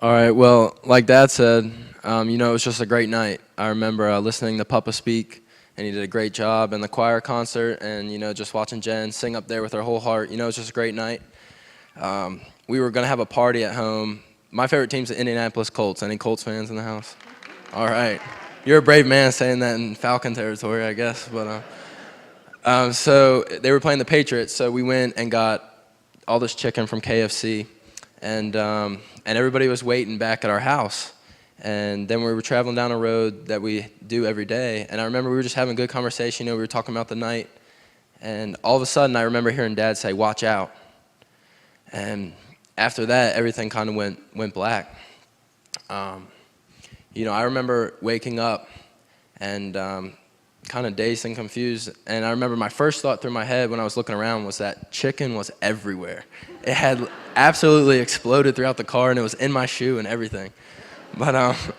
All right, well, like Dad said, it was just a great night. I remember listening to Papa speak, and he did a great job in the choir concert, and, just watching Jen sing up there with her whole heart. It was just a great night. We were going to have a party at home. My favorite team's the Indianapolis Colts. Any Colts fans in the house? All right. You're a brave man saying that in Falcon territory, I guess. But so they were playing the Patriots, so we went and got all this chicken from KFC, and everybody was waiting back at our house. And then we were traveling down a road that we do every day, and I remember we were just having a good conversation. We were talking about the night, and all of a sudden I remember hearing Dad say, "Watch out." And after that, everything kind of went black. I remember waking up and kind of dazed and confused. And I remember my first thought through my head when I was looking around was that chicken was everywhere. It had absolutely exploded throughout the car, and it was in my shoe and everything. But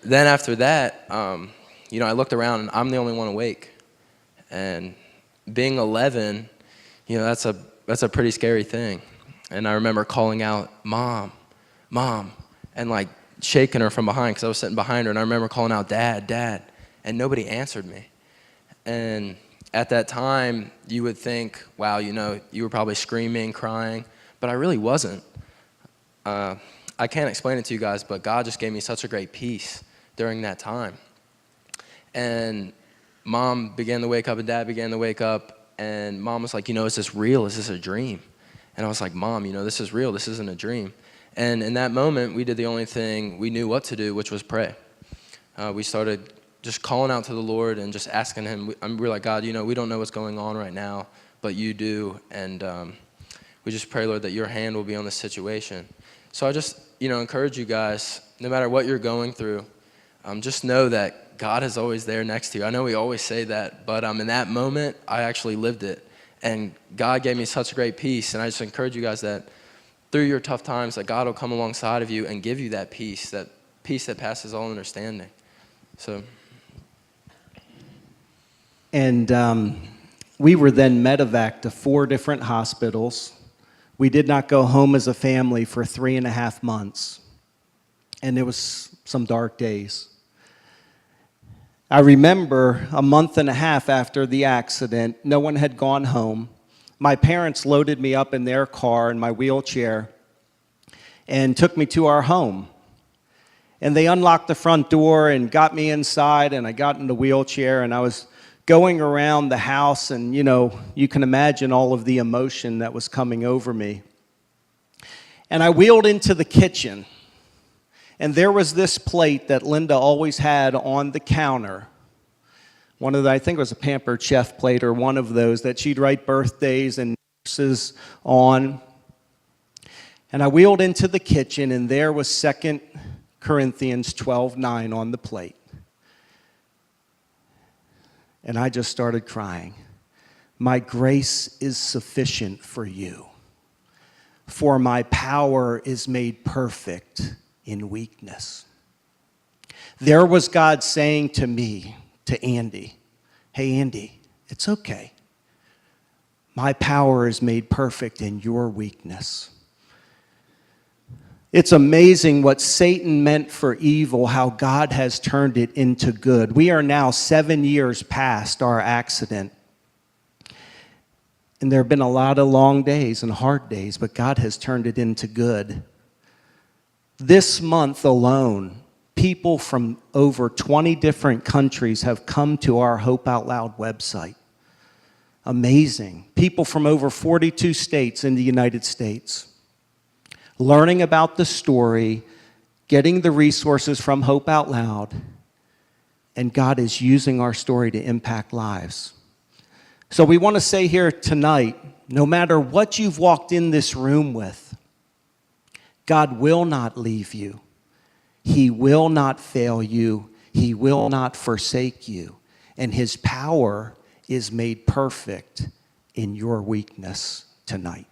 then after that, I looked around, and I'm the only one awake. And being 11, that's a pretty scary thing. And I remember calling out, "Mom, Mom," and like shaking her from behind because I was sitting behind her. And I remember calling out, "Dad, Dad," and nobody answered me. And at that time, you would think, wow, you were probably screaming, crying, but I really wasn't. I can't explain it to you guys, but God just gave me such a great peace during that time. And Mom began to wake up and Dad began to wake up, and Mom was like, "Is this real? Is this a dream?" And I was like, "Mom, this is real. This isn't a dream." And in that moment, we did the only thing we knew what to do, which was pray. We started just calling out to the Lord and just asking Him. We're like, "God, we don't know what's going on right now, but You do." And we just pray, Lord, that Your hand will be on this situation. So I just, encourage you guys, no matter what you're going through, just know that God is always there next to you. I know we always say that, but in that moment, I actually lived it. And God gave me such a great peace. And I just encourage you guys that through your tough times, that God will come alongside of you and give you that peace that passes all understanding. So. And we were then medevaced to 4 different hospitals. We did not go home as a family for 3.5 months. And it was some dark days. I remember a month and a half after the accident, no one had gone home. My parents loaded me up in their car in my wheelchair and took me to our home. And they unlocked the front door and got me inside, and I got in the wheelchair, and I was going around the house, and you can imagine all of the emotion that was coming over me. And I wheeled into the kitchen. And there was this plate that Linda always had on the counter. I think it was a Pampered Chef plate or one of those that she'd write birthdays and nurses on. And I wheeled into the kitchen, and there was 2 Corinthians 12:9 on the plate. And I just started crying. "My grace is sufficient for you, for my power is made perfect in weakness." There was God saying to me, to Andy, "Hey, Andy, it's okay. My power is made perfect in your weakness." It's amazing what Satan meant for evil, how God has turned it into good. We are now 7 years past our accident. And there have been a lot of long days and hard days, but God has turned it into good. This month alone, people from over 20 different countries have come to our Hope Out Loud website. Amazing. People from over 42 states in the United States. Learning about the story, getting the resources from Hope Out Loud, and God is using our story to impact lives. So we want to say here tonight, no matter what you've walked in this room with, God will not leave you. He will not fail you. He will not forsake you. And His power is made perfect in your weakness tonight.